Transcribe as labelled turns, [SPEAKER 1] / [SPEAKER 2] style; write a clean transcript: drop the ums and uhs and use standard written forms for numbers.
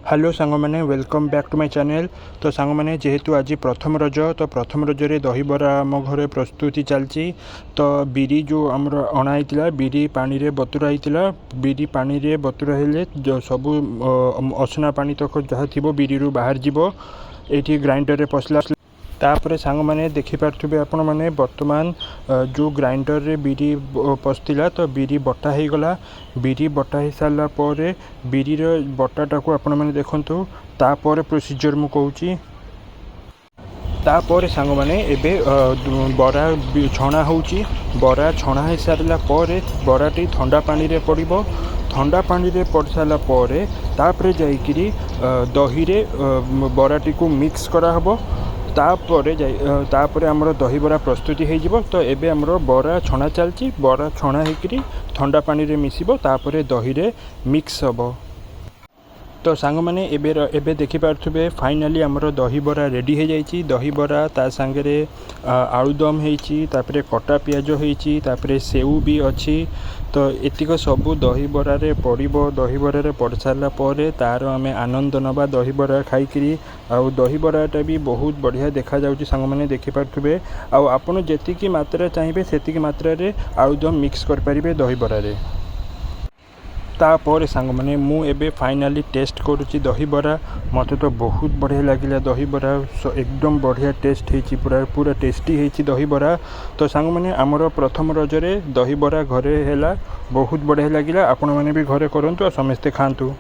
[SPEAKER 1] Hello सांग मैंने welcome back to my channel. तो सांग मैंने जेहेतु आज प्रथम रज तो प्रथम रजरे दहीबरा आम घर प्रस्तुति चलती। तो बिरी जो आमर अणाई बिरी पानी रे बतुराई बिरी पानी रे बतुराइले सबू असना पानी तक जहाँ थी बिरी बाहर जीव ये ग्राइंडर रे पसला। तापर सांग मैंने देखिपे आपण मैंने वर्तमान जो ग्राइंडर रे बिरी पसला तो बिरी बटा हो गला। बिरी बटा हो सारा पर बिरी बटाटा को आपण मैंने देखु तापर प्रोसीजर मु कहूँ। तापर सांग मैंने एबे बरा छणा होची। बरा छणा हो सारा पर बराटी ठंडा पानी रे पड़िबो। ठंडा पानी रे पड़ सारा पर तापर जाइकिरी दही रे बराटी को मिक्स करा हबो। तापर आमर दहीबरा प्रस्तुति हो। तो एबे आमर बरा छणा चलची। बरा छणा होकरी ठंडा पानी रे मिसिबो तापर दही रे मिक्स हबो। तो सांग मैंने एबे देखिपे फाइनाली आमर दहीबरा रेडी हो जाइए। दहीबरा ता सांगे आलुदम होती कटा पियाज होती सेऊ भी अच्छी। तो एतिक सबू दहीबरा पड़ो। दहीबरा पड़ सारा पर तार आम आनंद नवा दहीबरा खाई। आउ दहीबराटा भी बहुत बढ़िया देखा जाउची। सांग मैंने देखिपे आपन जेतिकी मात्रा चाहिए सेतिकी मात्रा आलुदम मिक्स कर पारिबे दहीबरा रे। तापर सांग मैंने मु एबे फाइनाली टेस्ट करुच्ची दहीबरा। मत तो बहुत बढ़िया लगिला दहीबरा एकदम बढ़िया टेस्ट होती पूरा पूरा टेस्टी होती दहीबरा। तो सांग मैंने आमर प्रथम रजरे दहीबरा घरे है बहुत बढ़िया लगिला। आपण मैंने भी घरे करंतु और समस्ते खातु।